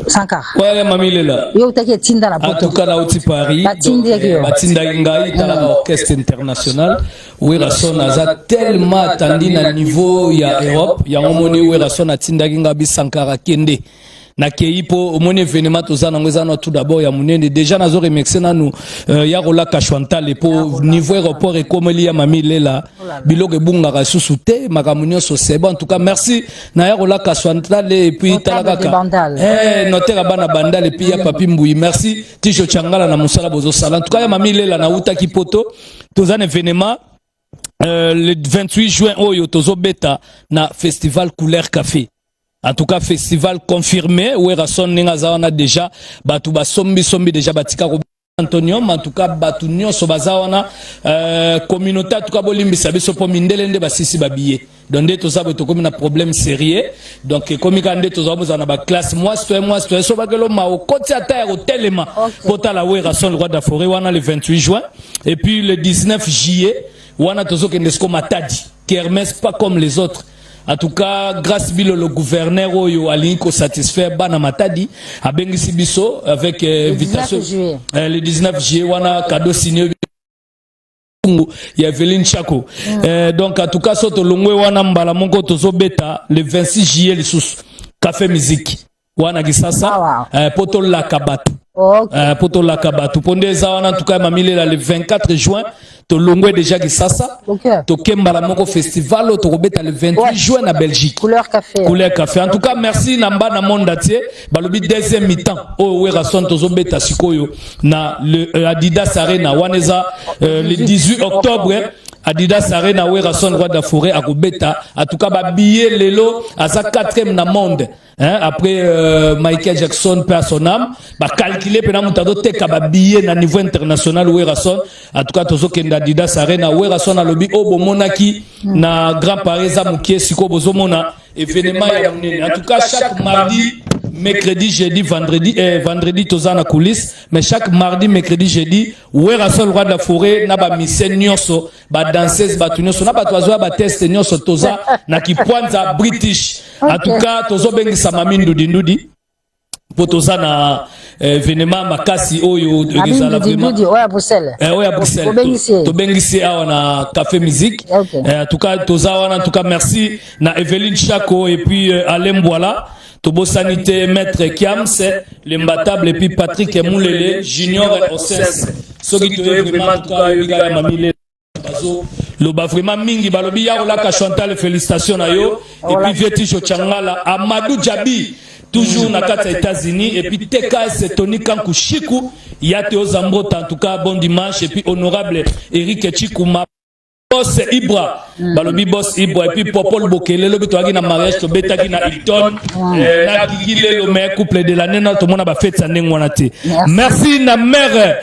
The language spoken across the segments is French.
Sankara. Ouais, mamie là. Yo t'as tinda la poto. En tout cas, là au Paris. Batinda Inga, il a l'orchestre international. Où il a tellement attendu à niveau il y a Europe, il y a un moment où il a Tinda Inga bis Sankara Kende. Na keipo mon événement tozana ngezana tout d'abord ya munene déjà nazo remixer na nous ya rola kashwantale po niveau aéroport et comme il y a mami lela biloge bunga ka susute makamunyo so seba en tout cas merci na ya rola kashwantale et puis talaka noter bana bandal et puis ya papi mbui merci tijo changala na musala bozo sala en tout cas ya mami lela na uta kipoto tozana événement le 28 juin oyo tozo beta na festival Couleur Café. En tout cas, festival confirmé, où Erason Ningazawana déjà, Batouba Sombi déjà Batika Antonium, en tout cas, Batounion Sobazawana, communauté, en tout cas, Bolimbi Sabiso Pomindelende Basisi Babiye. Donc, tout ça, comme un problème sérieux. Donc, comme il y a tout ça, on a classe, moi, c'est ça, au côté à terre, au téléma, pour la Erason, le roi de la forêt, on a le 28 juin. Et puis, le 19 juillet, on a tout ça, qu'on a Matadi, Kermès, pas comme les autres. En tout cas, grâce à le gouverneur Oyo Alinko satisfait Bana Matadi, à Bengisi Bisso, avec invitation. Le 19 juillet, on a cadeau signé. Il y a Eveline Chako. Donc, en tout cas, soto longwe wana mbala mongo tozo beta, le 26 juillet, le sous café musique. Wana gisasa, poto la kabatu. Poto la kabatu. Pondé zawana, en tout cas, mamile le 24 juin. To longwe déjà gisasa. To kembala mongo festival, to robeta le 28 juin na Belgique. Couleur Café. Couleur Café. En tout cas, merci namba na mondatier. Balobi deuxième mi-temps. Oh, ouais, rason tozo beta sikoyo. Na le Adidas Arena. Waneza, le 18 octobre. Adidas Arena, ouais, rason roi de la forêt, à Robeta. En tout cas, ba billet, lelo, à sa 4e na monde. Hein, après Michael Jackson, perd son âme, bah calculer pendant mon tado te kaba billet na niveau international où rason. En tout cas, tozo kenda Adidas Arena où rason na lobby obo monaki na Grand Paris zamukie siko bozo mona événement ya munene. En tout cas, chaque mardi, mercredi, jeudi, vendredi tozana coulisses, mais chaque mardi, mercredi, jeudi, où rason roi de la forêt na ba mission nyonso, ba danseuse ba tunyoso na ba tozo ba test nyonso toza na kipwanza British. En tout cas, tozo bengi samami ndudi potoza na événement makasi oyo ezala vraiment à Bruxelles. À Bruxelles. To bengisi awa na café musique. En tout cas, toza wana en tout cas merci na Eveline Chako et puis Alain Boila. Tobo Sanité, Maître Kiams, l'imbattable et puis Patrick Moulele, Junior et Ossès. Ce qui te vraiment en tout cas Yigaya Mamile. Le bas vraiment mingi balobi ya ola ka Chantal félicitations à yo et puis Vieti Changala Amadou Djabi toujours na kata États-Unis et puis TKS Tony Kankou Chikou Yate Ozambota en tout cas bon dimanche et puis honorable Eric Chikouma Boss Ibra balobi Boss Ibra et puis Popol Bokele le bito na mariage to betaki na Hilton na kikile le meilleur couple de l'année na tout le monde ba fête sa ngwana te. Merci na mère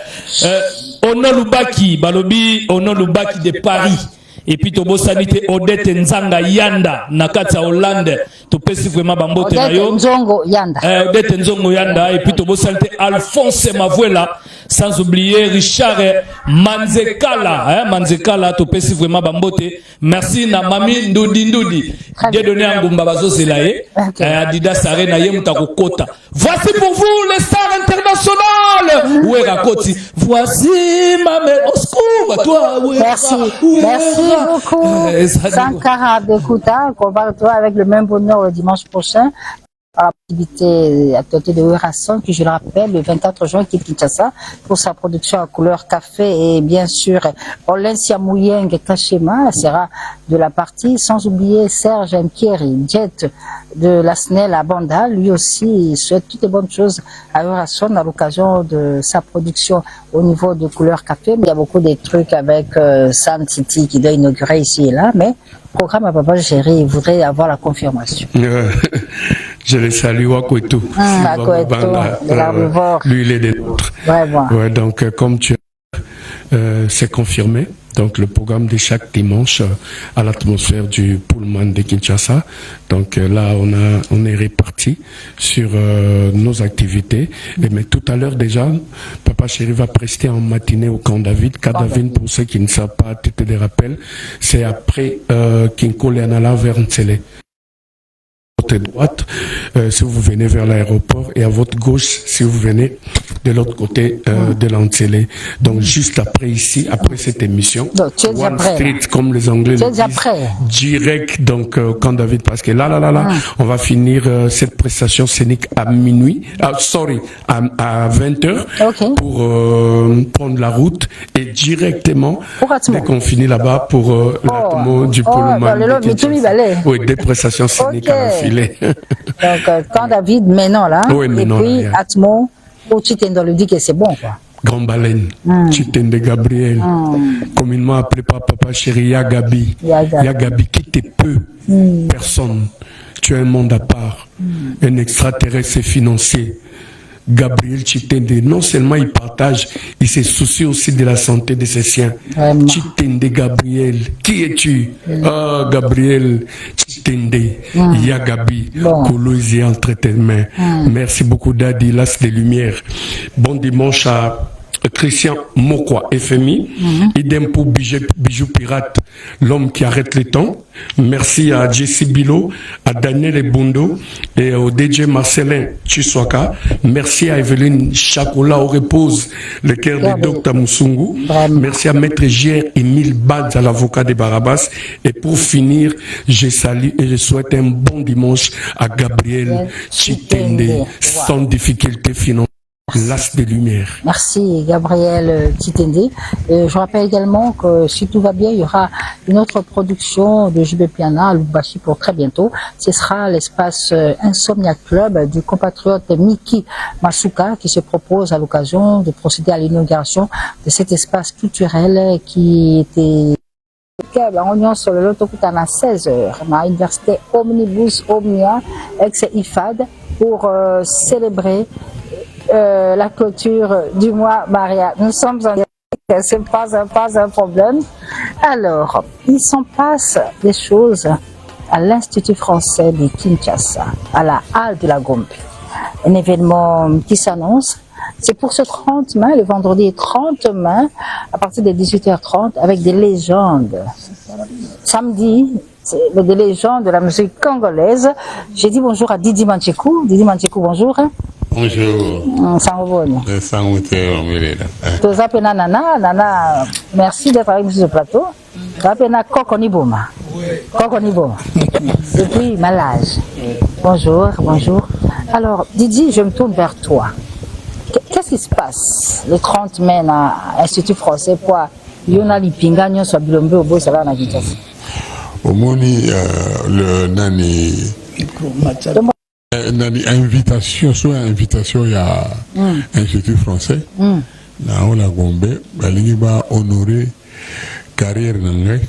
Ono Lubaki balobi Ono Lubaki de Paris. Et puis Tobo Sanité Odette Nzanga Yanda Nakata Hollande to pesi vraiment bambote na yo Odette Nzongo Yanda et puis Tobo Sanité Alphonse Mavuela sans oublier Richard Manzekala Manzekala to pesi vraiment bambote merci na mami Ndudi Dieu donné un gumba bazo zelaye Adidas Arena ye mutako kota. Voici pour vous les stars internationales Ouera Koti voici ma mère au secours toi merci beaucoup Sankara Bekuta qu'on va retrouver avec le même bonheur le dimanche prochain à l'activité à côté de Erason qui je le rappelle le 24 juin qui est Kinshasa pour sa production à couleur café et bien sûr Olencia Mouyeng Kachema sera de la partie sans oublier Serge Mkieri Jet de la SNEL à Banda lui aussi souhaite toutes les bonnes choses à Erason à l'occasion de sa production au niveau de couleur café. Il y a beaucoup de trucs avec Sun City qui doit inaugurer ici et là mais programme à Papa Géry il voudrait avoir la confirmation. Je les salue, Wakoetou. Lui, il est des nôtres. Ouais, donc, comme tu as, c'est confirmé. Donc, le programme de chaque dimanche à l'atmosphère du Pullman de Kinshasa. Donc, là, on est répartis sur nos activités. Mais tout à l'heure, déjà, Papa Chéri va prester en matinée au Camp David. Camp David, pour ceux qui ne savent pas, tu te les rappelles, c'est après Kinko Leanala vers Ntsele. côté droite si vous venez vers l'aéroport et à votre gauche si vous venez de l'autre côté de l'Antélé. Donc juste après ici, après cette émission, donc, tu es One prêt, Street, comme les Anglais le disent, prêt. direct donc quand David, parce que là, on va finir cette prestation scénique à minuit, à 20h pour prendre la route et directement dès qu'on finit là-bas pour l'atmo du Pullman. Oui, des prestations scéniques à la filet. Donc quand David maintenant là, et puis atmo ou Chitendo lui dit que c'est bon quoi. Grand Baleine, Chitende Gabriel, communément appelé par papa chéri Yagabi. Yagabi qui te peut, personne. Tu as un monde à part, un extraterrestre financier. Gabriel Chitende, non seulement il partage, il se soucie aussi de la santé de ses siens. Chitende Gabriel, qui es-tu? Gabriel Chitende, Yagabi, Koloisi entre tes mains. Merci beaucoup Daddy, l'as des lumières. Bon dimanche à Christian Mokwa, FMI, idem pour Bijou Pirate, l'homme qui arrête le temps. Merci à Jesse Bilo, à Daniel Ebundo et au DJ Marcelin Chiswaka. Merci à Evelyne Chakola au repose, le cœur de Dr Moussungu. Merci à Maître J.R. Emile Badz, à l'avocat de Barabas. Et pour finir, je salue et je souhaite un bon dimanche à Gabriel Chitende, sans difficulté financière. L'as des lumières. Merci Gabriel Chitende. Je rappelle également que si tout va bien, il y aura une autre production de JB Piana à Lubumbashi pour très bientôt. Ce sera l'espace Insomnia Club du compatriote Miki Masuka qui se propose à l'occasion de procéder à l'inauguration de cet espace culturel qui était on sur le loto à 16h à l'université Omnibus Omnia ex-IFAD pour célébrer la clôture du mois Maria. Nous sommes en direct, c'est pas un problème. Alors, il s'en passe des choses à l'Institut français de Kinshasa, à la Halle de la Gombe. Un événement qui s'annonce. C'est pour ce 30 mai, le vendredi 30 mai, à partir de 18h30, avec des légendes. Samedi, c'est des légendes de la musique congolaise. J'ai dit bonjour à Didi Manchekou. Didi Manchekou, bonjour. Bonjour. Nana, merci d'être avec nous sur ce plateau. Kokoniboma. Depuis Malage. Bonjour. Alors, Didi, je me tourne vers toi. Qu'est-ce qui se passe le 30 mai à l'Institut français pour Yona Lipinga, Nyon Swabilombe, Obo Sala na Kinshasa? Omoni, le Nani. Invitation, il y a Institut français. Dans la Gombe, il va honorer carrière nangai,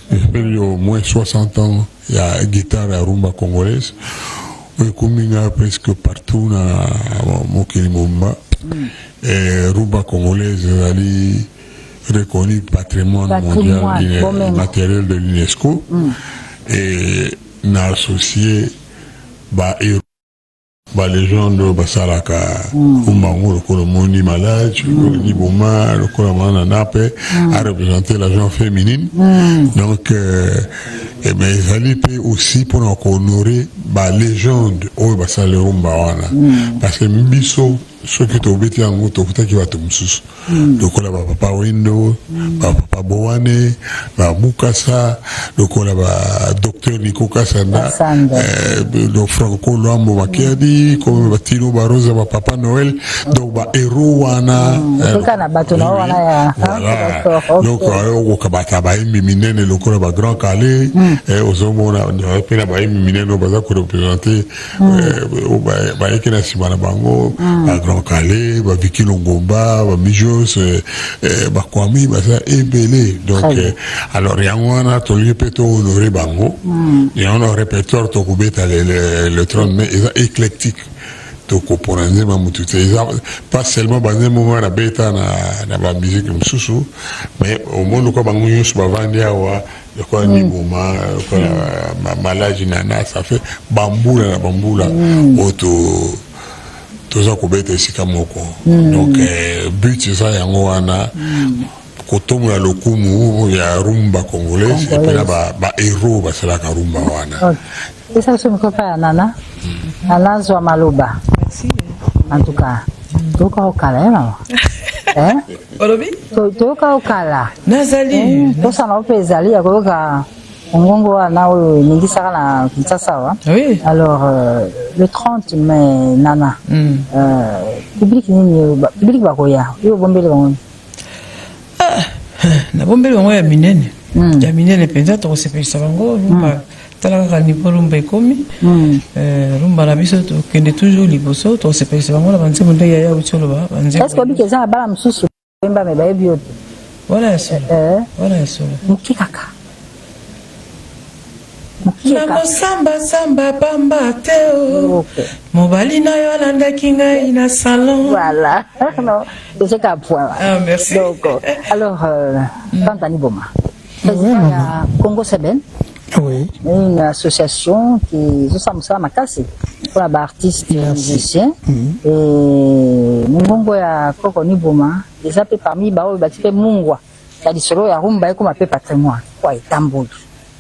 au moins 60 ans, il y a guitare à rumba congolaise. Il y a presque partout dans Mokili Mumba. Et rumba congolaise, elle est reconnue patrimoine mondial matériel de l'UNESCO. Et on a associé les gens de Basalaka, le Moni Malade, le Niboma, le Kolamanape, a représenté la gente féminine. Donc, ils allaient aussi pour honorer la légende au Basal Rumbawana. Parce que Mbiso, ceux qui ont été en route, qui va tomber sous. Le Kolaba Papa Windo, Papa Bowane, Mukasa, le Kolaba Docteur Nico Kassanda, le Franco Lambo Makiadi, comme Batino Barosa, Papa Noël, donc héros wana. Donc, au Kabata Miminen, le Kolaba Grand Calais, aux hommes, on a pu Miminen au Baza pour représenter Baekena Simana Bango, à Grand Calais, Vicky Longomba, Mijos, Kwami, et Belé. Donc, alors, il y a un atelier plutôt honoré Bango, il y a un répertoire qui est le 30 mai, éclectique. Donc, pour pas seulement dans un moment la bêta dans la musique mais au monde où Bango Yus Bavandia le quoi ni Bouma, malage nana, ça fait bamboula, auto. Donc, but c'est ça, Yangoana, Kotomu ya Lokumu, ya rumba congolaise, et puis là, héros, c'est la rumba wana. C'est ça que je me prépare, Nana. Nana Zoa Maloba. Merci. En tout cas, toka okala là. Hein? Olobi? Toka okala. Nazali. Tosa na ope ezali ya koyoka ngongo na oyo ningi saka na Kinshasa. Oui. Alors le 30 mai Nana. Public nini public bakoya. Yo bombele bango. Na bombele bango ya minene. Ya minene penza to sepelisa bango lumba. Talaka niveau lumba ekomi. Lumba na biso to kende toujours liboso to sepelisa bango la banze monde ya utolo ba banze. Est-ce que bike za bala msusu pemba me ba ebio. Voilà ça. Voilà ça. Mukikaka. Samba samba bamba teo. Mobali na yo landaki ngai na salon. Voilà. Non, c'est qu'à point. Ah merci. Donc alors Tantani Boma. Congo Seben. Oui. Une association qui ça m'a cassé pour la artiste musicien et Mungongo ya Koko Niboma les appelés parmi bao batipe mungwa ya disolo ya rumba eko mape patrimoine kwa etamboli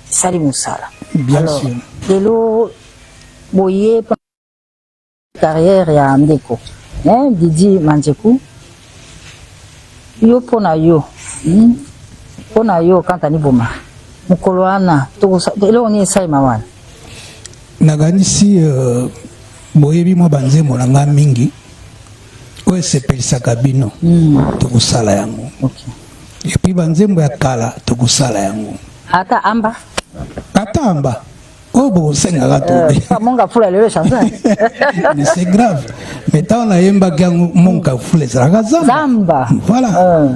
sali musala bien sûr lelo boye carrière ya ndeko Didi Manjeku yo pona yo Tantani Boma mukoloana lelo on est ça mawana naganisi boyebi mwa banzembo na nga mingi oyo esepelisaka bino tokosala yango epi banzembo ya kala tokosala yango ata amba oyo bokosengaka to monga fula lelo chanson mais c'est grave mais ntango nayembaki yango monga fula ezalaka zamba voilà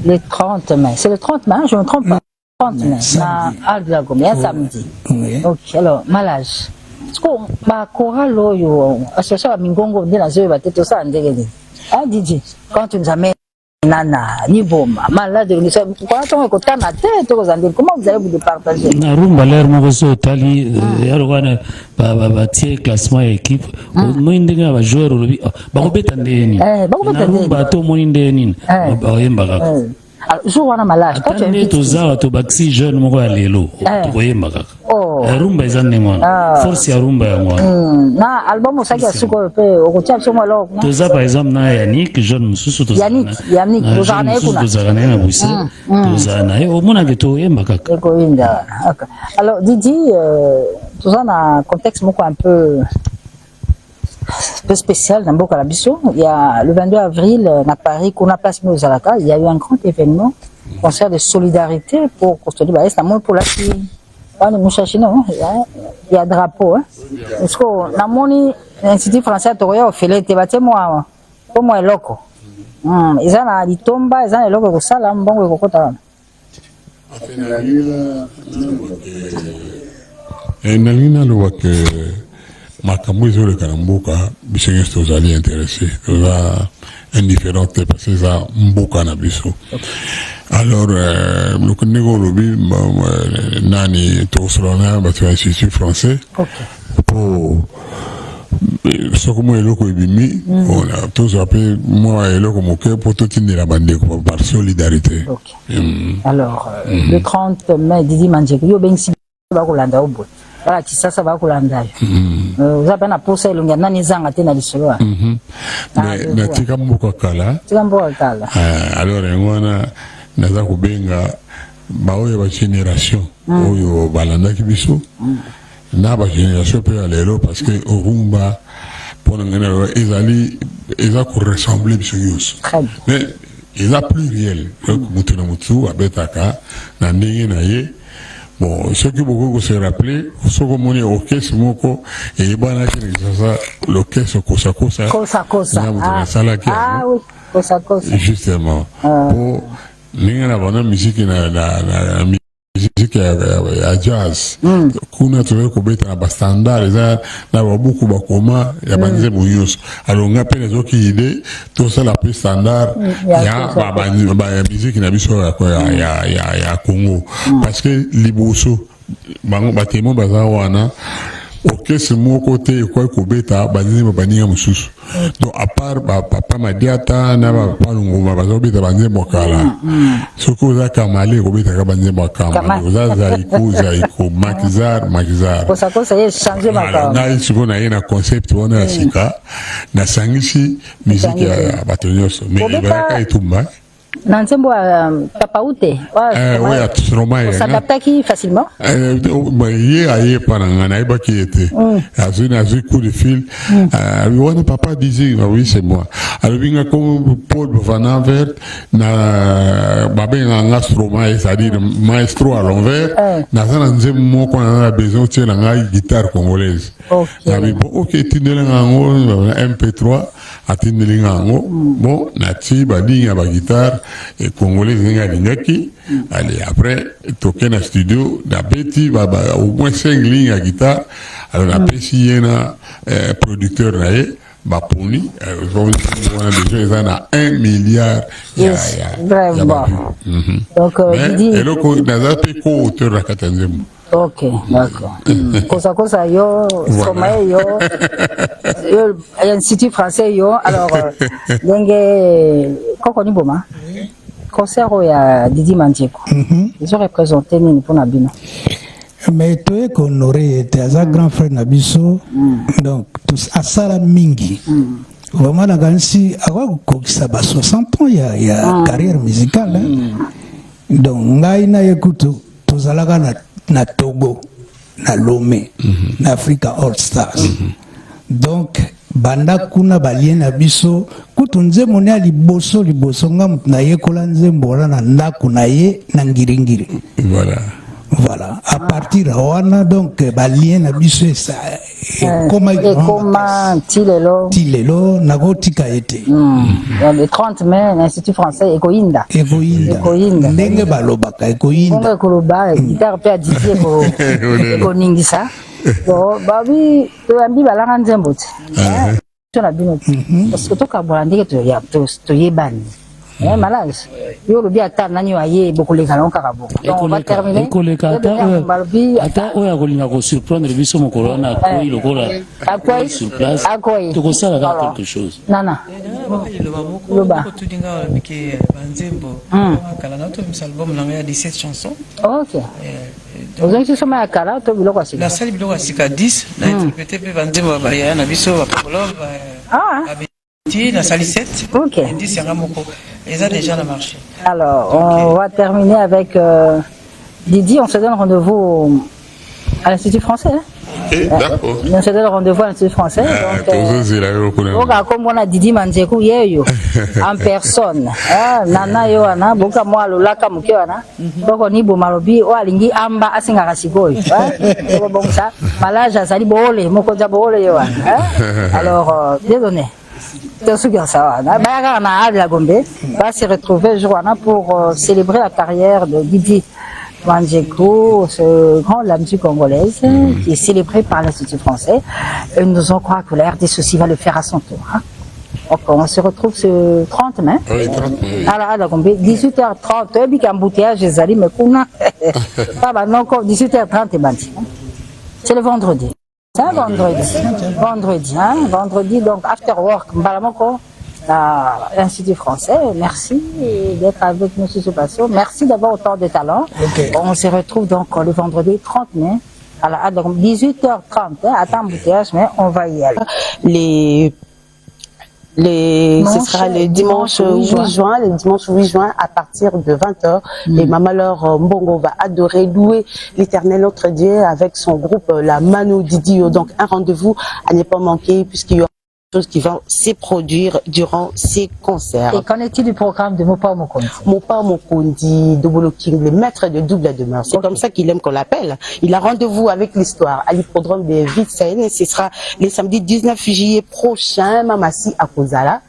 le 30 mai c'est le 30 mai je me trompe pas 30 mai na Aldrago mais samedi ok alors malage sko ba choral oyo association ya mingongo nde na zoyo bateto sa ndenge ni DJ quand tu nous amènes Nana Niboma malade de l'unité pourquoi on ko tana tête aux andel comment vous allez vous départager na rumba l'air mo so tali yarwana ba tie classement équipe mo ndenge ba joueur lobi ba ko betandeni ba to mo ndeni ba yemba ka jour wana malage quand tu es toza to baxi jeune mo ya lelo to yemba ka rumba ezande ngwana force ya rumba ya ngwana na album osaki ya suko pe okotia biso mwa loko toza par exemple na Yannick jeune mususu toza Yannick toza na ekuna toza na busi toza na o mona ke to yemba kaka eko inda alors Didi toza na contexte moko un peu spécial dans Boka Labiso. Il y a le 22 avril à Paris, qu'on a place au Zalaka, il y a eu un grand événement, concert de solidarité pour construire le c'est un pour la fille. Il y a drapeau. Est-ce que dans mon institut français, tu as fait tes bâtiments pour moi loco. Ils ont dit tomba, ils ont loco pour ça, là, bon, ils ont Nalina lo que makambo ezole kanamboka biso nyonso tozali intéressé toza indifférente parce que eza mboka na biso alors loko ndenge olobi nani tokosolana bato ya institut français po soko mwa eloko ebimi tozwa mpe mwa eloko moke mpo totindela bandeko par solidarité. Alors le 30 mai Didi Manjeku yo bengisi bakolanda oboye voilà kisasa bakolanda yo oza mpe na posa elongi nani ezanga te na lisolo na tika mboka kala alors yango wana naza kobenga baoyo bagénération oyo balandaki biso na bagénération mpe ya lelo parce que orumba mpona ngana ezali eza koressemble biso nyonso mais eza pluriel motu na motu abetaka na ndenge na ye. Bon, ce qui beaucoup se rappeler, ce que mon orchestre moko et bana qui ça l'orchestre kosa ah oui kosa justement pour n'ingana bana musique na musique ya jazz kuna tuwe kubeta na standard za na babuku bakoma ya banze moyos alors nga pe les autres idées tout ça la plus standard ya ba musique na biso ya Congo parce que liboso bango batemo baza wana orchestre mon côté quoi kobeta banzembo baninga mususu donc à part papa madiata na papa ngoma bazobeta banzembo kala soko za kamale kobeta ka banzembo kama za zaiko makizar pour ça ça y changer ma na siko na yena concept wana ya sika na sangisi musique ya batonyoso mais baraka etumba na nzembo papa ute ouais absolument ça s'adapte facilement ye aye pananga na iba qui était azui coup de fil on papa disait oui c'est moi alors binga comme Paul Van Aver na babenga ngastroma c'est-à-dire maestro à l'envers na sana nzembo moko na besoin de la guitare congolaise ok tinela ngo MP3 atindeli ngo bon nati badinga ba guitare et congolais nga lingaki allez après toquer na studio da beti au moins 5 lignes à guitare alors après si yena producteur là ba poni on a déjà na 1 milliard vraiment donc Didi et le ko na za pe ko auteur la katanzemo. Ok, d'accord. Kosa yo, Somae yo, Institut français yo. Alors, denge koko ni boma. Concert ya Didi Mandieko. Ils ont représenté ni pour Nabino. Mais tu es honoré, tu es un grand frère Nabiso. Donc, tous à Sala Mingi. Vraiment, la gansi, avant que ça va 60 ans, il y a carrière musicale. Donc, ngaina écoute, tous à la gana. Na Togo, na Lomé, na Africa All Stars. Donc, banda kuna balien na biso, kutunze mone liboso nga na yekola nzembo na ndaku na ye na ngiringiri. Voilà. À partir wana donc balien na biso ça comment tilelo na gotika été. Le 30 mai l'Institut français Ekoinda. Ndenge balobaka Ekoinda. Bongo koloba guitare pe Didier ko ningisa. Bon babi to ambi balanga nzembo ti. To na bino. Parce que to ka brandi to ya to yebani. Malage. Yo le bien attendre nani aye beaucoup les galons carabo. Donc on va terminer. Ata oya kolinga ko surprendre biso mo corona ko ilokola. Akoi sur place. Akoi. To ko sala quelque chose. Nana. Loba. To dinga miki banzembo. Kala na to album na ya 17 chansons. OK. Ozo ki soma ya kala to biloko asika. La salle biloko asika 10 na interpréter pe banzembo ba ya na biso ba polo. La salle 7. OK. 10 yangamoko. Et ça déjà marché. Alors, on va terminer avec Didi. On se donne rendez-vous à l'Institut français. D'accord. On se donne rendez-vous à l'Institut français. Donc, comme on a Didi Mandieko en personne. Nana yoana, boka moi le laka mukiwana. Donc on y bo malobi o alingi amba asinga kasikoi. Bon ça, malage azali boole, moko ja boole yoana. Alors, désolé. Va se retrouver pour célébrer la carrière de Didi Mandieko, ce grand de la musique congolaise, qui est célébré par l'Institut français. Et nous en croire que la RDC aussi va le faire à son tour. Donc, on se retrouve ce 30 mai. Oui, 30 mai. À 18h30, il y a un embouteillage, mais 18h30, c'est le vendredi. C'est un vendredi, donc after work, à l'Institut français. Merci d'être avec nous sur ce plateau. Merci d'avoir autant de talent. On se retrouve donc le vendredi 30 mai à 18h30. Attends, embouteillage, mais on va y aller. Ce sera le dimanche 8 juin à partir de 20h. Et Mama Laure Mbongo va adorer, louer l'Éternel notre Dieu avec son groupe La Mano Didio. Donc un rendez-vous à ne pas manquer puisqu'il y aura des choses qui vont se produire durant ces concerts. Et qu'en est-il du programme de Mopa Mokondi? Mopa Mokondi, Double King, le maître de double demeure. C'est comme ça qu'il aime qu'on l'appelle. Il a rendez-vous avec l'histoire à l'hippodrome de Vitsen. Ce sera le samedi 19 juillet prochain, Mamassi à Kozala.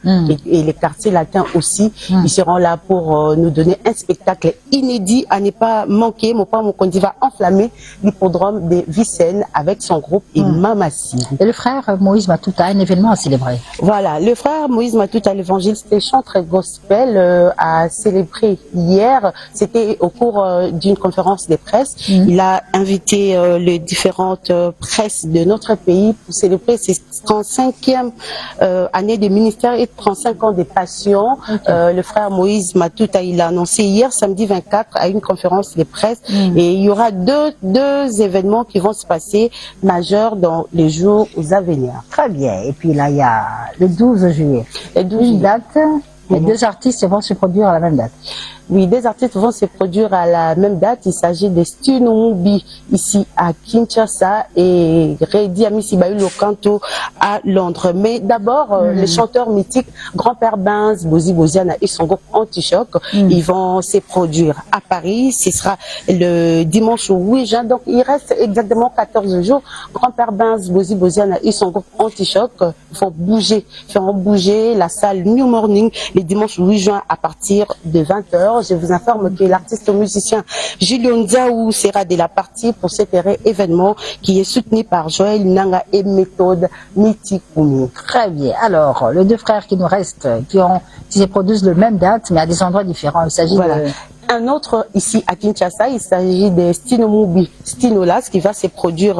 Et les quartiers latins aussi. Ils seront là pour nous donner un spectacle inédit à ne pas manquer. Mopa Mokondi va enflammer l'hippodrome de Vitsen avec son groupe et Mamassi. Et le frère Moïse Matouta, un événement assez célébrer? Voilà, le frère Moïse Matouta, l'évangéliste et chanteur gospel, a célébré hier, c'était au cours d'une conférence de presse. Il a invité les différentes presses de notre pays pour célébrer ses 35e année de ministère et 35 ans de passion. Le frère Moïse Matouta, il a annoncé hier, samedi 24, à une conférence de presse. Et il y aura deux événements qui vont se passer majeurs dans les jours à venir. Très bien. Et puis là, il y a le 12 juillet. Une date, les deux artistes vont se produire à la même date. Oui, des artistes vont se produire à la même date. Il s'agit de Stino Mubi ici à Kinshasa et Redi Amissi Bayou Lokanto à Londres. Mais d'abord, les chanteurs mythiques Grand-Père Benz, Bozi Boziana et son groupe Anti-Choc, ils vont se produire à Paris. Ce sera le dimanche 8 juin. Donc, il reste exactement 14 jours. Grand-Père Benz, Bozi Boziana et son groupe Anti-Choc feront bouger la salle New Morning les dimanches 8 juin à partir de 20h. Je vous informe que l'artiste musicien Julien Nzaou sera de la partie pour cet événement qui est soutenu par Joël Nanga et Méthode Mitikumi. Très bien. Alors, les deux frères qui nous restent, qui se produisent le même date, mais à des endroits différents. Il s'agit de... Un autre ici à Kinshasa, il s'agit de Stino Mubi, Stinolas, qui va se produire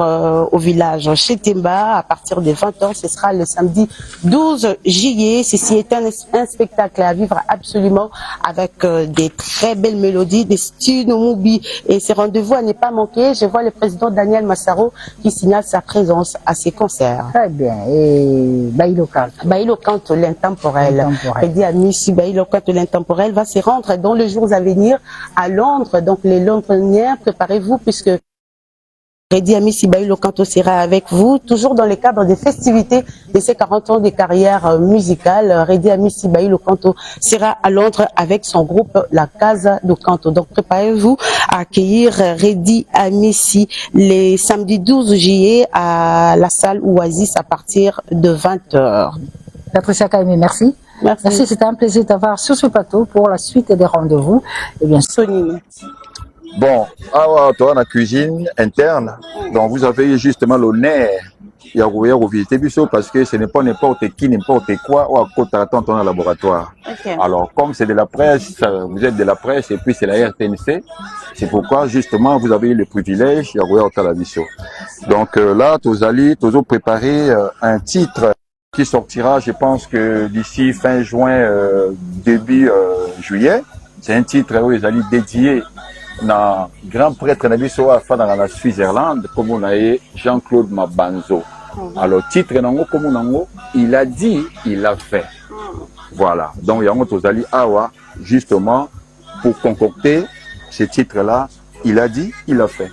au village chez Temba à partir de 20h. Ce sera le samedi 12 juillet. Ceci est un spectacle à vivre absolument avec des très belles mélodies de Stino Mubi. Et ce rendez-vous à ne pas manquer. Je vois le président Daniel Massaro qui signale sa présence à ces concerts. Très bien. Et Bailo Kanto. Bailo Kanto, l'intemporel. Redi Amissi Bailo Kanto, l'intemporel va se rendre dans les jours à venir à Londres. Donc les Londoniens, préparez-vous puisque Redi Amissi Bailo Kanto sera avec vous, toujours dans le cadre des festivités de ses 40 ans de carrière musicale. Redi Amissi Bailo Kanto sera à Londres avec son groupe La Casa do Canto. Donc préparez-vous à accueillir Redi Amissi les samedis 12 juillet à la salle Oasis à partir de 20h. Patricia Kaimi, merci. Merci, c'était un plaisir d'avoir sur ce plateau pour la suite des rendez-vous. Et bien, Sony. Bon, toi, la cuisine interne, donc vous avez justement l'honneur de visiter parce que ce n'est pas n'importe qui, n'importe quoi, ou à côté dans un laboratoire. Okay. Alors, comme c'est de la presse, vous êtes de la presse et puis c'est la RTNC, c'est pourquoi justement vous avez eu le privilège de regarder la télévision. Donc là, vous allez préparer un titre qui sortira, je pense que d'ici fin juin, début juillet. C'est un titre où ils allaient dédié à grand prêtre Nabiso à dans la Suisse-Irlande, comme on a eu Jean-Claude Mabanzo. Alors, titre nango comme on il a dit, il a fait. Voilà. Donc, il y a un autre Awa, justement, pour concocter ce titre-là, il a dit, il a fait.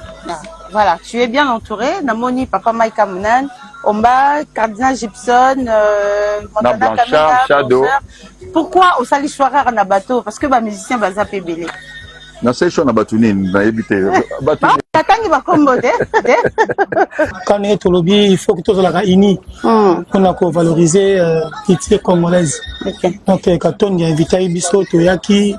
Voilà, tu es bien entouré. Namoni, Papa Mike Amunan, Omba, Cardinal Gibson, Blanchard, Shadow. Pourquoi au Sali Chouara na bateau? Parce que les musiciens vont zapper belé. Non, c'est chaud na batounin, na éviter. Quand on est au lobby, il faut que tout soit uni. On a valoriser la culture congolaise. Donc, quand on est invité à Ibiso, Toyaki,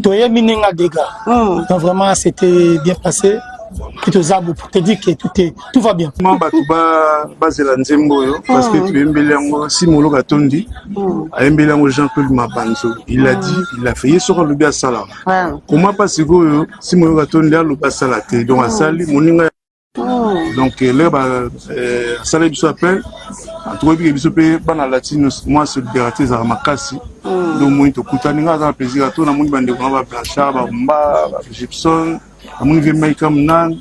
Toya Minenga Dega. Donc, vraiment, c'était bien passé. Pour te dire que tout va bien. Parce que tu es si Molo Gatondi, Jean-Claude Mabanzo, il a dit, il a fait sur le Biasala. Comment parce que si Molo Gatondi a le Biasala, donc à Sali, Moninga. Donc là, Sali Bissou appelle, en tout cas, Bissou paye, Bana Latino, moi, c'est liberté, à Makasi. Donc, moi, il te Ninga, dans le plaisir à tout, dans mon bande de Blanchard, Bamba, Gibson. Namoni vie Maïka Mnan,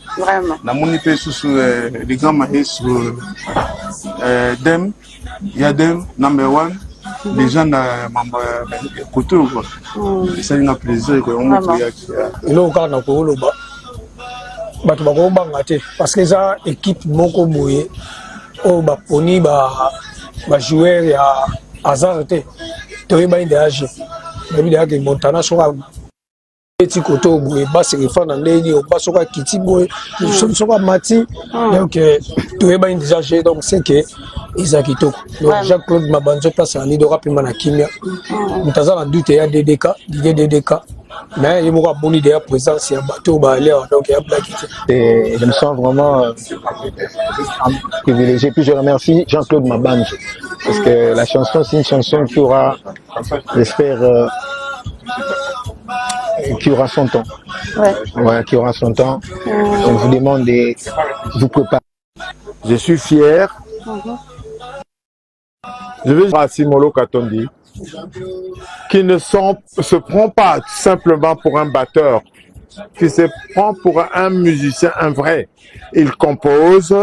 namoni pe sous les grands maïs sur Dem, Yadem, number one, les gens na côté quoi. Ça n'a plaisir quoi. On montre il au cas na ko loba. Batu bako bangate parce que ça équipe moko boye o ba poni ba joueur ya azarté. Toi ba indage. Même il y a que Montana sera petit côté boye ba se refa na ndeni o ba soka kiti boye soka mati donc toi ba indage donc c'est que Isakito. Donc Jean-Claude Mabanzo place en leader rapidement na Kimia. Mutaza na doute ya DDK, l'idée DDK. Mais il y a une bonne idée à présence, il y a un bateau, donc il y a Black. Et je me sens vraiment privilégié. Puis je remercie Jean-Claude Mabange, parce que la chanson, c'est une chanson qui aura, j'espère, qui aura son temps. Ouais, qui aura son temps. On vous demande de vous préparer. Je suis fier. Je veux dire à Simolo Katondi, qui ne se prend pas simplement pour un batteur, qui se prend pour un musicien, un vrai. Il compose,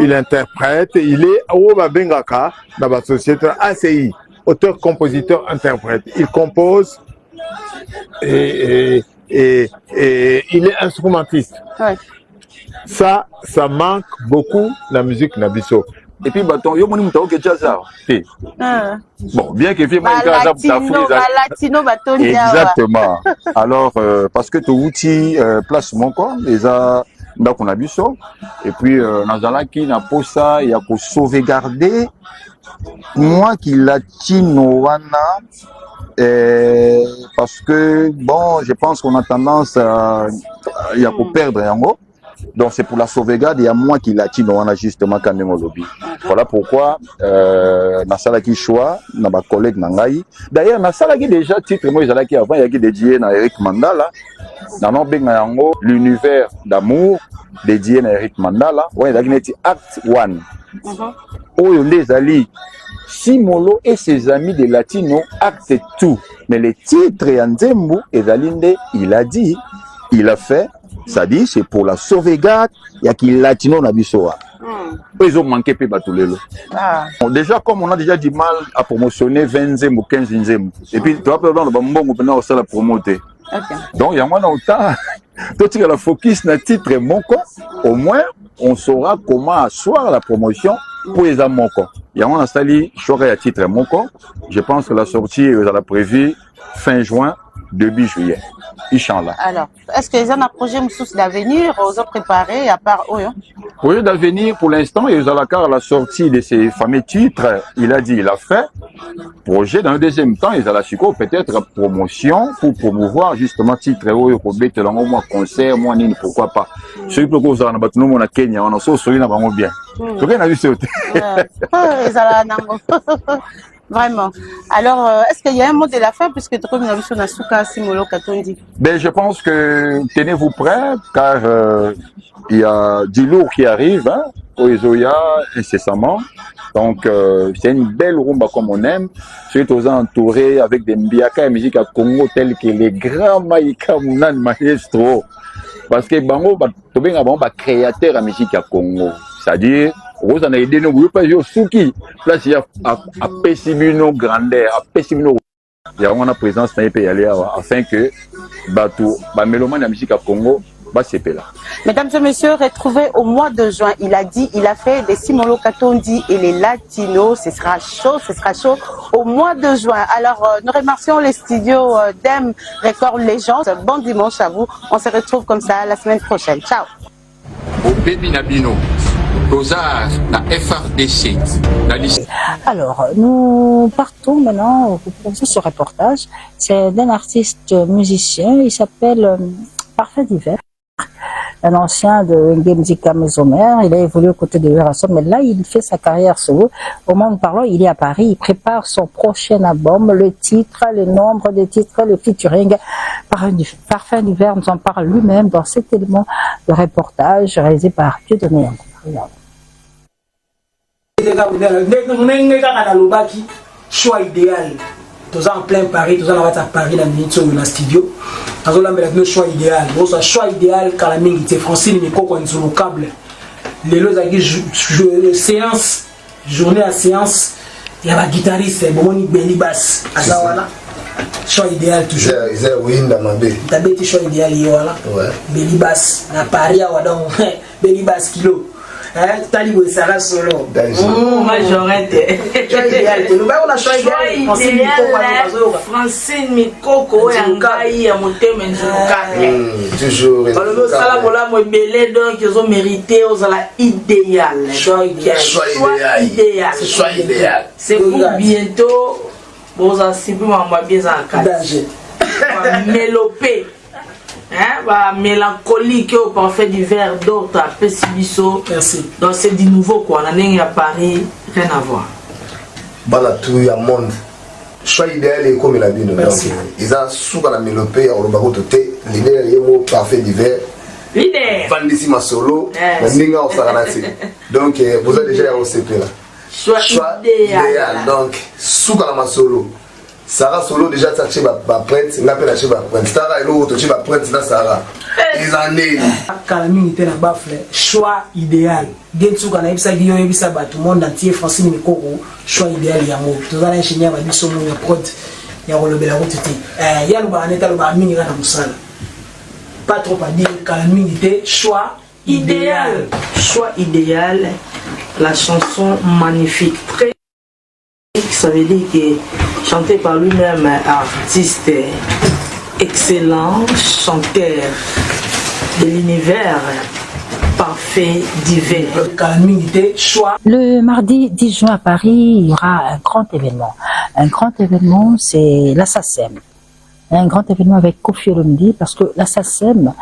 il interprète, il est au Babengaka, dans la société ACI, auteur, compositeur, interprète. Il compose et il est instrumentiste. Ouais. Ça manque beaucoup la musique Nabiso. Et puis, yo moni mutao ke jaza. Bon, bien que fi moi latino baton. Exactement. Alors parce que to outil place mon corps, les a ndako na biso et puis nazalaki na posa ya ko sauvegarder moi qui latino wana parce que bon, je pense qu'on a tendance à perdre yango. Donc c'est pour la sauvegarde, il y a moi qui latino on a justement quand même au lobby. Voilà pourquoi na salaki choix na ba collègue nangai. D'ailleurs na salaki déjà titre moi salaki avant il y a qui dédié na Eric Mandala. Na no benga yango l'univers d'amour dédié na Eric Mandala. Ouais il a dit Act 1. Oyo les ali Simolo et ses amis de latino acte tout. Mais les titres en Nzembo et Zalinde, il a dit, il a fait. Ça dit, c'est pour la sauvegarde, il y a qui latino na bisoa. Ils ont manqué peu batulelo. Bon, déjà, comme on a déjà du mal à promotionner 20 zem ou 15 zem. Et puis, tu vas pas dans le bambon, on peut la promoter. Donc, il y a moins autant. Toi, tu as la focus na titre Moko. Au moins, on saura comment asseoir la promotion pour les Moko. Il y a moins installé, je serai à titre Moko. Je pense que la sortie est prévue fin juin, début juillet. Inch'Allah. Alors, est-ce que les gens ont un projet d'avenir, aux ont préparé à part eux? Oui, d'avenir, pour l'instant, il y a la sortie de ces fameux titres. Il a dit, il a fait. Projet, dans le deuxième temps, il a la suco, peut-être promotion pour promouvoir justement titre au Robert, moi concert, moi nini, pourquoi pas. Celui pour cause on a battu nous, on a Kenya, on a sauvé, on a bien. Donc, il a vu sauter. Vraiment. Alors, est-ce qu'il y a un mot de la fin puisque tu as vu sur Nasuka Simolo Katondi? Ben, je pense que tenez-vous prêts car il y a du lourd qui arrive hein, au Izoya incessamment. Donc, c'est une belle rumba comme on aime. Surtout aux entourés avec des mbiaka et musique à Congo tels que les grands Maïka Mounan Maestro. Parce que Bango, tu es un créateur à musique à Congo. C'est-à-dire, vous en avez aidé nous, vous pouvez pas souki. Là, il y a à Pessimino grandeur, à Pessimino. Il y a une présence dans les pays afin que les mélomane de la musique à Congo, c'est là. Mesdames et messieurs, retrouvez au mois de juin. Il a dit, il a fait des Simolo Katondi et les Latinos. Ce sera chaud au mois de juin. Alors, nous remercions les studios d'Em Record Legends. Bon dimanche à vous. On se retrouve comme ça la semaine prochaine. Ciao. Au Baby Nabino. FRDC. Alors, nous partons maintenant pour ce reportage. C'est d'un artiste musicien, il s'appelle Parfait d'hiver, un ancien de Ngemzika Mesomer. Il a évolué aux côtés de Urasson, mais là, il fait sa carrière solo. Au moment où nous parlons, il est à Paris, il prépare son prochain album, le titre, le nombre de titres, le featuring. Parfait d'hiver nous en parle lui-même dans cet élément de reportage réalisé par Dieudonné. Choix idéal. Tous en plein Paris, tous en à Paris, la minute sur le studio. Tous en choix idéal. Bon, choix idéal car la minute c'est Francine Miko quand sur le câble. Les lots séance, journée à séance. Il y a un guitariste, bon ni Belly Bass. Azawala. Choix idéal toujours. Ils ont win dans ma baie. T'as bête choix idéal voilà. Ouais. Belly Bass, na Paris à Wadon. Belly Bass kilo. Tali Wessara solo. Moi j'aurais été. Francine Mikoko et Angaï à monter mes toujours. Ça là moi belé donc ils ont mérité aux la idéal. Choix idéal. Choix idéal. C'est pour bientôt. Bon ça c'est pour moi bien ça. mélopée. Mélancolique au parfait du verre d'autres à Pessibiso. Merci. Donc c'est du nouveau quoi. On a à Paris, rien à voir. Bana tout ya monde. Choix idéal et comme la bien. Donc ils ont sous la mélopée au bago toté. L'idée est mot parfait du verre. L'idée. Vandisi ma solo. Ninga au saranasi. Donc vous avez déjà au CP là. Choix idéal. Donc sous la solo. Sarah Solo déjà taché ma prête, n'a pas lâché ma prête. Sarah et l'autre, tu vas prête là Sarah. Les années. Kalami était la bafle. Choix idéal. Gensu kana ibisa giyo ibisa ba tout le monde entier français ni koko. Choix idéal ya mo. Tout ça ingénieur va biso mo ya prod. Ya ko lobela ko tete. Ya lo ba neta lo ba mingi kana musala. Pas trop à dire Kalami était choix idéal. Choix idéal. La chanson magnifique. Très ça veut dire que chanté par lui-même, artiste excellent, chanteur de l'univers parfait, divin. Le mardi 10 juin à Paris, il y aura un grand événement. Un grand événement, c'est la SACEM. Un grand événement avec Koffi Olomide parce que la SACEM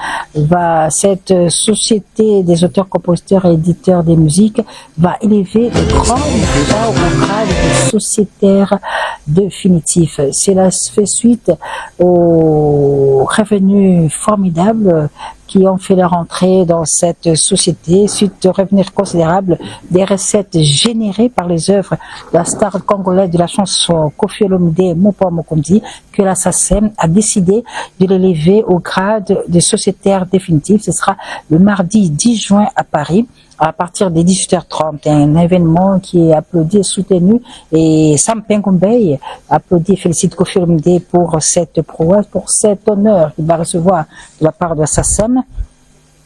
cette société des auteurs, compositeurs et éditeurs des musiques va élever le grand au grade de sociétaire définitif. Cela fait suite aux revenus formidables qui ont fait leur entrée dans cette société, suite aux revenus considérables des recettes générées par les œuvres de la star congolaise de la chanson Koffi Olomide Mopa Mokondi, que la SACEM a décidé de l'élever au grade de sociétaire définitif. Ce sera le mardi 10 juin à Paris, à partir des 18h30, un événement qui est applaudi et soutenu, et Sam Pengombey applaudit et félicite Koffi Olomide pour cette prouesse, pour cet honneur qu'il va recevoir de la part de la SACEM.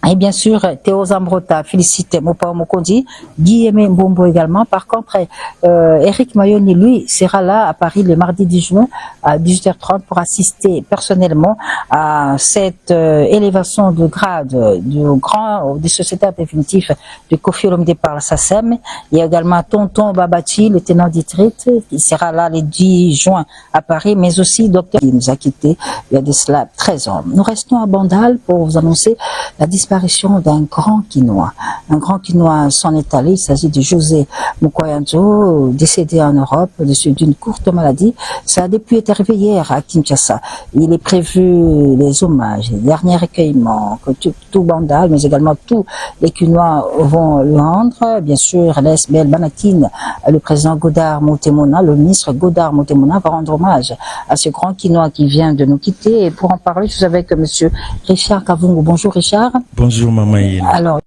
Et bien sûr, Théo Zambrota félicite Mopa Mokondi, Guillemé Mbombo également. Par contre, Eric Mayoni, lui, sera là à Paris le mardi 10 juin à 18h30 pour assister personnellement à cette élévation de grade du sociétaire définitif de Koffi Olomide par la SACEM. Il y a également Tonton Babati, le tenant d'Itrit, qui sera là le 10 juin à Paris, mais aussi Docteur qui nous a quittés il y a de cela 13 ans. Nous restons à Bandal pour vous annoncer la disparition d'un grand Quinois. Un grand Quinois s'en est allé. Il s'agit de José Mukwayanzo, décédé en Europe d'une courte maladie. Ça a depuis été arrivé hier à Kinshasa. Il est prévu les hommages, les derniers recueillements, que tout Bandal, mais également tous les Quinois vont lui rendre. Bien sûr, l'SBL Banakine, le président Godard Motemona, le ministre Godard Motemona va rendre hommage à ce grand Quinois qui vient de nous quitter. Et pour en parler, je suis avec monsieur Richard Kavungu. Bonjour Richard. Bonjour Maman Yéna. Alors,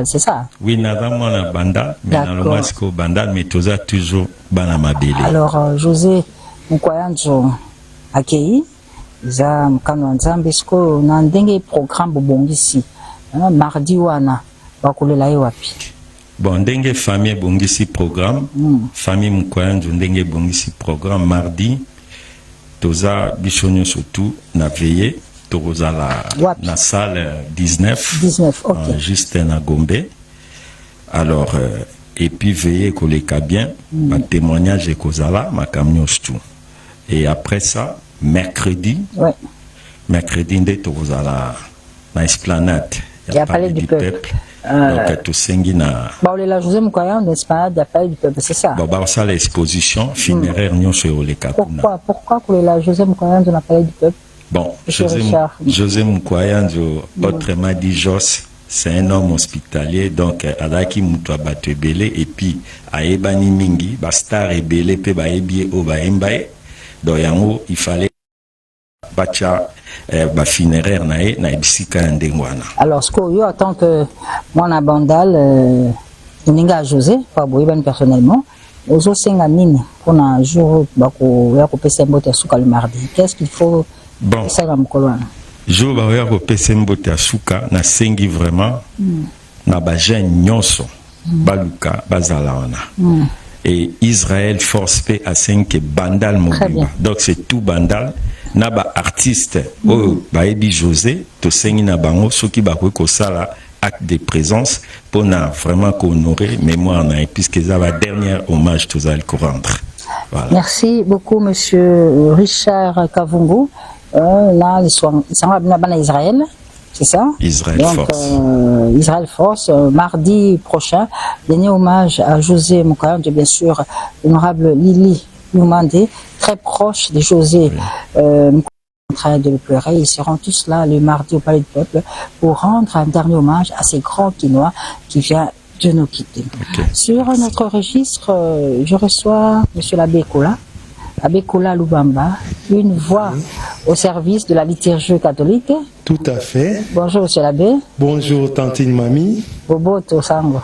c'est ça? Oui, nadamon na banda, mais dans le masco banda, mais toza toujours banamabele. Alors, José Mukwayanzo accueilli, za mkano nzambe sko na ndenge programme bobongisi. Mardi wana bakulela wapi? Bon, ndenge famille bongisi programme, famille Mukwayanzo ndenge bongisi programme mardi toza bishonyo surtout na veillé. La salle 19 okay. Juste à Gombe. Alors, et puis veillez que les cas bien, ma témoignage est causala, ma camion tout. Et après ça, mercredi, ndé tozala na esplanade, il y a palais du peuple. Donc tout sengina. Bah on est là José Mukwayanzo d'esplanade, il y a palais du peuple, c'est ça. Bah ça l'exposition funéraire nyon sur les cas. Pourquoi qu'on est là José Mukwayanzo na palais du peuple? Bon, José Mukwayanzo, autrement dit Jos, c'est un homme hospitalier, donc Alaki Moutoua Batebele, et puis Aebani Mingi, Bastar et Belé, Pebaebie, Obaembae, donc il fallait Bacha, funéraire, Naebisika Ndengwana. Alors, ce qu'on a, tant que moi, à Bandal, Ninga José, pas Boïban personnellement, aux Osenganine, pour un jour, le mardi. Qu'est-ce qu'il faut? Bon, je vais vous passer un bout de souka, na sengi vraiment, na bajen nyonso, baluka, bazalaona. Et Israël force paix à 5 bandal mobile. Donc c'est tout bandal. Na ba artiste, baebi José, to sengi na bango, ceux qui bakwe ko sala acte de présence, pour na vraiment honorer mémoire na, puisque ça va dernier hommage tous à le rendre. Voilà. Merci beaucoup, monsieur Richard Kavungu. Là, ils sont à Israël, c'est ça? Israël donc, Force. Israël Force, mardi prochain, dernier hommage à José Moukayandje, bien sûr, l'honorable Lili Noumandé, très proche de José en train de le pleurer. Ils seront tous là le mardi au Palais du Peuple pour rendre un dernier hommage à ces grands Quinois qui viennent de nous quitter. Sur notre registre, je reçois M. l'abbé Kola. Abbé Kola Lubamba, une voix au service de la liturgie catholique. Tout à fait. Bonjour, monsieur l'abbé. Bonjour, tantine Mamie. Bobo Tosango.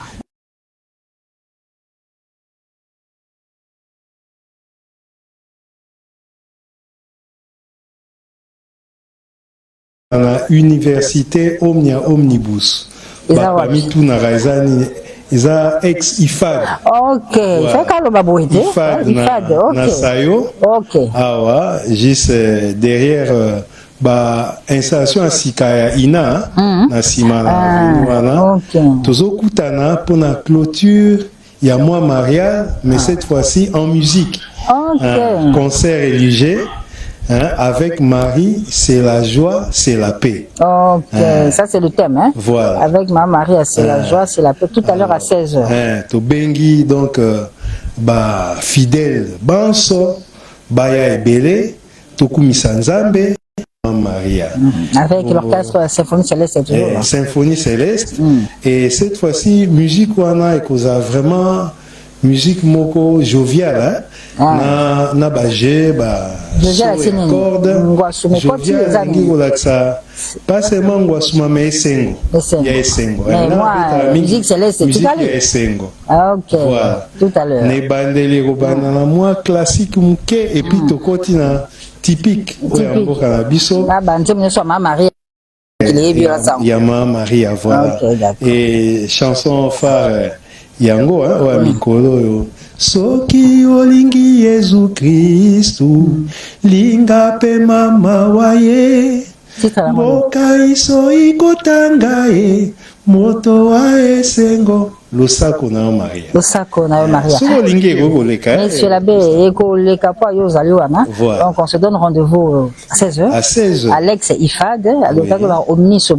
À la université Omnia Omnibus. Parmi tout Narazani. Isa ex-IFAD. Ok. IFAD Nasayo. Ok. Awa, juste derrière installation à Sikaya Ina, na Simana. Tozo Kutana pour la clôture, il y a moi Maria, mais cette fois-ci en musique. Concert religieux. Avec Marie, c'est la joie, c'est la paix. Ok, ça c'est le thème. Voilà. Avec Marie, c'est la joie, c'est la paix. Tout à l'heure à 16h. To bengi donc fidèle banso, baya ebele, tokumisa nzambe, Maria. Avec l'orchestre Symphonie Céleste. Symphonie Céleste. Et cette fois-ci, musique wana ekoza vraiment musique moko joviale. Na baje corde jovial ngi kolakisa pas seulement ngwasuma mais esengo ya esengo musique céleste ya esengo. Voilà. Tout à l'heure ne bandeli kobanda na mwa classique muke et puis tokoti na typique oya mboka na biso ya Mama Maria, voilà. Et chanson phare yango oya mikolo oyo soki olingi Yesu Kristu linga pe mama waye mboka iso ikotanga ye moto wa esengo losako na Maria. Losako na Maria. Soki olingi ekoleka. Monsieur l'abbé ekoleka po yo zali wana. Donc on se donne rendez-vous à 16h. À 16h. Alex Ifad, avec la omnis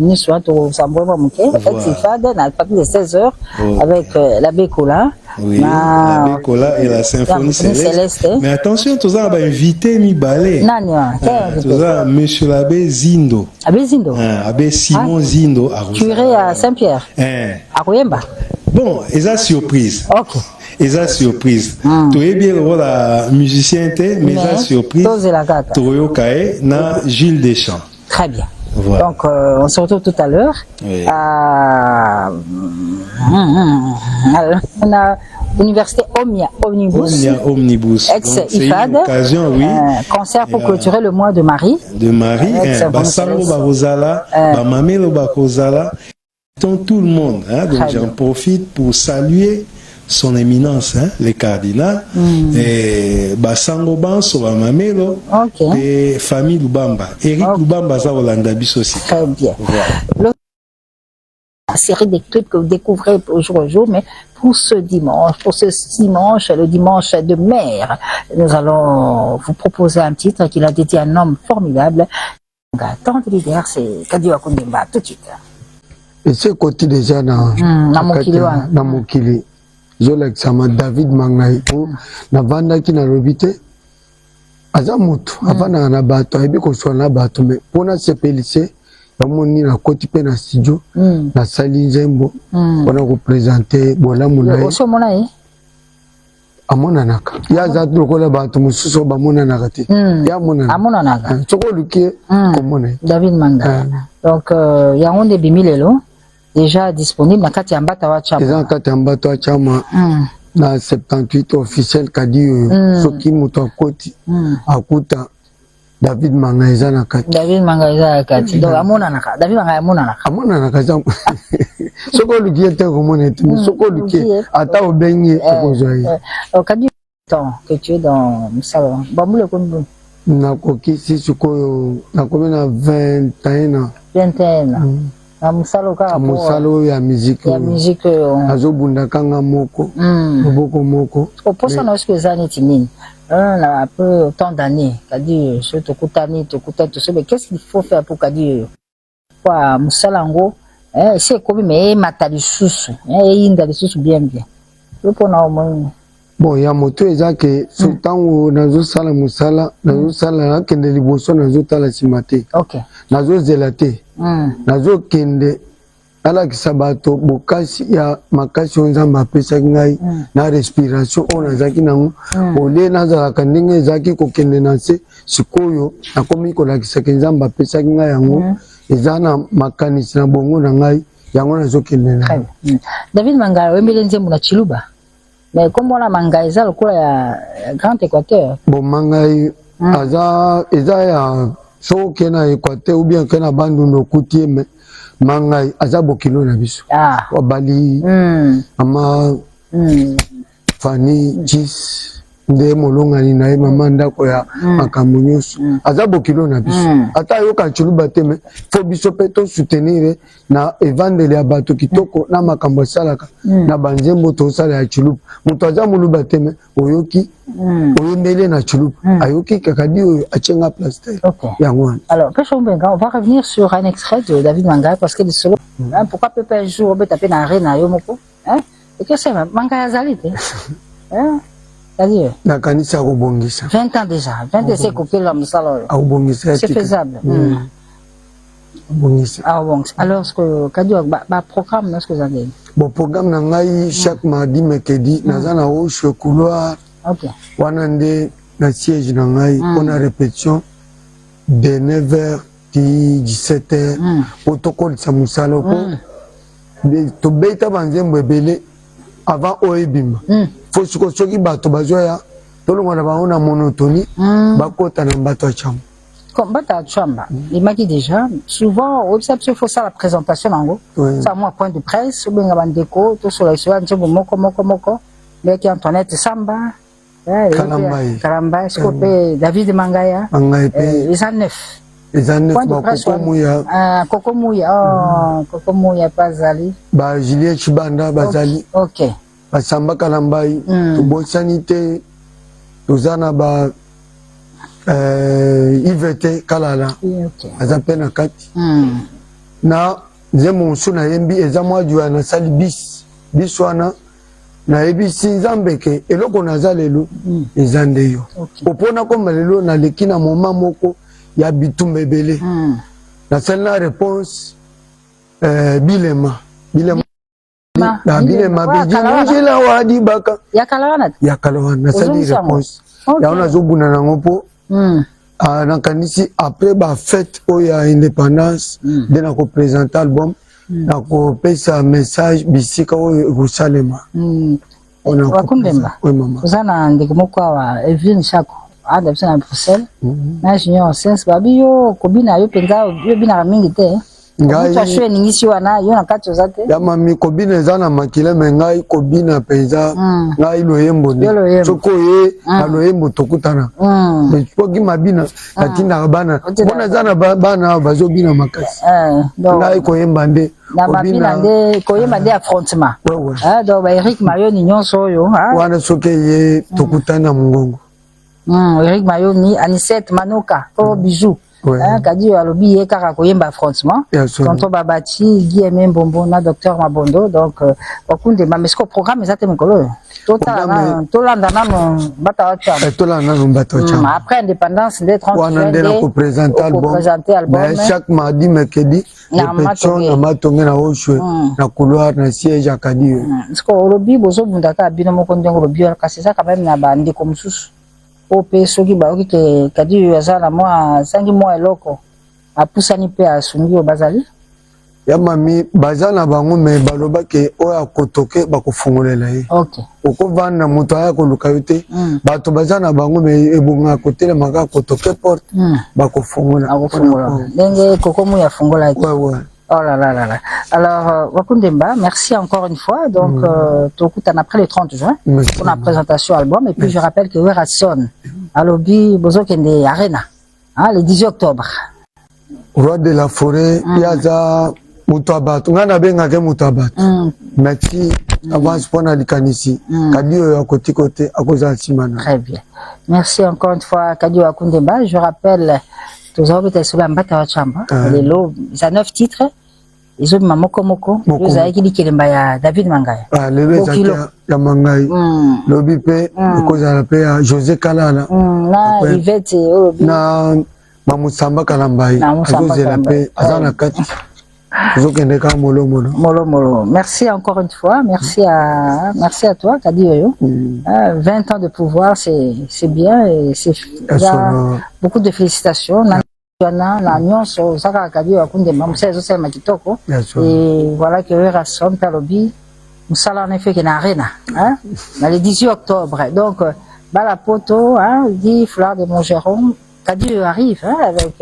to sambwa muke. Alex Ifad à partir de 16h avec l'abbé Kola. Oui, l'abbé Kola et la symphonie céleste. Mais attention, tous ça va inviter mi ballet. Tous ça monsieur l'abbé Zindo. Abbé Zindo. Abbé Simon Zindo à curé à Saint-Pierre. À Koyemba. Bon, et ça surprise. Ok. Et ça surprise. Tu es bien la musicien mais ça surprise. Toyo Kae na Gilles Deschamps. Très bien. Voilà. Donc on se retrouve tout à l'heure. Oui. On a l'université Omnia Omnibus. Omnia Omnibus. Ex-IFAD. Oui. Concert pour clôturer le mois de Marie. De Marie. Basango Barozala, Bamamelo Bakozala. Tout le monde, donc j'en profite pour saluer son éminence, le cardinal, et Basango Banso, Bamamelo, et famille Lubamba. Eric Lubamba, ça Olanda Bis aussi. Très bien. Voilà. La série des clips que vous découvrez au jour au jour, mais pour ce dimanche, le dimanche de mer, nous allons vous proposer un titre qu'il a dédié à un homme formidable. Tant de leader, c'est Kadio Akundimba, tout de suite. Et ce côté déjà na mokili zolakisama David Mangai na vandaki na lobite aza mutu avanda na bato ayebi koswana na bato me mpona sepelise bamoni na koti pe na studio na sali nzembo mpona kopresente bolamu na ye amonanaka ye aza lokola bato mosusu bamonanaka te ye amonanaka soko oluki komona ye David Mangai. Donc yango nde bimi lelo déjà disponible na kati ya mbata wa chama. Eza kati ya mbata wa chama na 78 officiel kadi soki moto akoti akuta David Mangai eza na kati. David Mangai eza na kati. Donc amonanaka. David Mangai amonanaka. Amonanaka za. Soko luki ete komona ete soko luki ata obengi okozwa ye. Kadi temps que tu es dans le salon. Bamule kondu. Nakoki si sikoyo nakomi na 21 ans. 21 ans. musalo ya musique azobunda kanga moko moboko moko oposa na oske ezani tinini na un peu autant d'années kadi so tokutani tosobe qu'est-ce qu'il faut faire pour kadi kwa musalango c'est comme mais mata lisusu inda lisusu bien pona omo bon ya moto ezake so tango nazosala musala nazosala nakende liboso nazotala nsima te nazozela te nazokende nalakisa bato bokasi ya makasi oyo nzambe apesaki ngai na respiration oyo nazalaki nango olie nazalaka ndenge ezalaki kokende na se sikoyo nakomi kolakisaki nzambe apesaki ngai yango eza na makanisi na bongo na ngai yango nazokende na David Mangaya wembele nzembo na Chiluba mais comment la Mangaya eza lokola ya Grand Équateur bon Mangaya eza ya so kena Équateur ou bien kena bandundu okuti me Mangaya aza bokilo na biso wabali ama Fani Jis nde molongani na ye mama ndako ya makambo nyonso aza bokilo na biso ata yoka Chiluba te me fo biso pe to soutenir na evangeli ya bato kitoko na makambo asalaka na banzembo tosala ya Chiluba moto aza moluba te me oyoki oyembele na Chiluba ayoki kakadi oyo achenga plaster yango wana. Alors Pêche Mbenga, on va revenir sur un extrait de David Mangaya parce que le solo pourquoi peut pas un jour on peut taper dans arena yo moko et que c'est Mangaya zalite nakanisa akobongisa 20 ans déjà 20 ans c'est kopela mosala oyo akobongisa c'est faisable alors ce que kadi ba programme na ce que zangeli bon programme na ngai chaque mardi mercredi naza na oshe couloir wana nde na siège na ngai mpona répétition de 9h ti 17h po tokolisa mosala po tobeta banzembo ebele avant oyo ebima fo soki bato bazoya tolongwa na bango na monotonie bakota na bato ya chamba comme bato ya chamba imaki déjà souvent il faut ça la présentation nango ça moi point de presse obenga bandeko tosola isoya nzembo moko beki Antoinette Samba Kalambai siko pe David Mangaya eza neuf Kokomuya bazali ba Julien Chibanda bazali basamba Kalambai tobosani te tozana ba Ivete Kalala aza mpe na kati na nzembo mosusu nayembi eza mwaju ya nasali bis wana nayebisi nzambe ke eloko naza lelo eza nde yo opona koma lelo naleki na moma moko ya bitumba ebele nasali na réponse bilema bijinongela wadi baka ya kalawana nasali réponse yango nazobuna nango mpo nakanisi après bafete oyo ya indépendance nde nakopresente album nakopesa message bisika oyo ekosalema Wakundemba oza na ndeko moko awa Evelyn Chako ada biso na Bruxelles na junior sense babi yo kobina yo mpenza yo binaka mingi te ngai ashwe ningisi wana yo na kati oza te ya mami kobina eza na makila me ngai kobina mpenza ngai loyembo nde soko ye na loyembo tokutana soki mabina natindaka bana mpona eza na bana bazobina makasi ngai koyemba nde na mabina nde koyemba nde affrontement donc ba Eric Mayoni nyonso oyo wana soki ye tokutana na mongongo Eric Mayoni Anisette Manoka po bijou kadi alobi ye kaka koyemba affrontement tonton Babati Guy Mbombo na docteur Mabondo donc bakunde mamesko programme ezate mokolo tolanda nano bata wa chamba après indépendance nde 30 wana nde nakopresente album chaque mardi mercredi répétition na matonge na oshwe na couloir na siège akadi yo siko olobi bozobundaka bino moko ndenge olobi kasi eza quand même na bandeko mosusu ope soki baoki ke kadi azala mwa sangi mwa eloko apusani pe asungi bazali ya mami baza na bango me balobaki oyo akotoke bakofungolela ye okovanda moto aya koluka yo te bato baza na bango me ebonga kotelemaka akotoke porte bakofungola ndenge kokomu yafungola ete oh là là là là. Alors, Wakundemba, merci encore une fois. Donc, Tokoutan après le 30 juin pour la présentation album. Et puis, je rappelle que Werason, à Lobby, Bozokende Arena, le 18 octobre. Roi de la forêt, Yaza, Moutabat, on a bien un Moutabat. Merci, avance pour la likanisi. Kadio à côté, à cause de Simana. Très bien. Merci encore une fois, Kadio Akundemba. Je rappelle, tous les autres sur la Mbata Chamba. Les lots, ils ont 9 titres. Ils ont Moko. Vous avez dit qu'il y a David Mangaï. Le bébé, il y a Mangaï. Le bébé, cause de la paix, José Kalala. Na, Yvette, na, Mamoussamba Kalambaï. José la paix, Azana Kat. Merci encore une fois, merci à toi, Kadioyo. 20 ans de pouvoir, c'est bien et c'est beaucoup de félicitations. Et voilà que Rasson Talobi, nous sommes en effet en arena, le 18 octobre. Donc, la poto, dit Fleur de Montgeron, Kadioyo arrive avec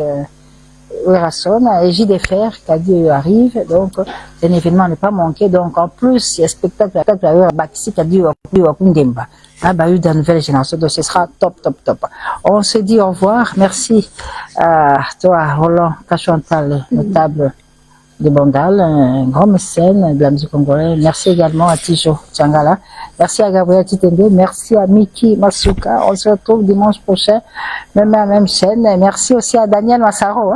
Rasson et JDFR, Kadioyo arrive. Donc, c'est un événement à ne pas manquer. Donc, en plus, il y a spectacle à Baxi, Kadioyo Akundemba. Bahut de la nouvelle génération, donc ce sera top. On se dit au revoir. Merci à toi, Roland Kachontal, notable de Bandal, un grand mécène de la musique congolaise. Merci également à Tijo Tchangala. Merci à Gabriel Titende. Merci à Miki Masuka. On se retrouve dimanche prochain, même à la même chaîne. Merci aussi à Daniel Massaro.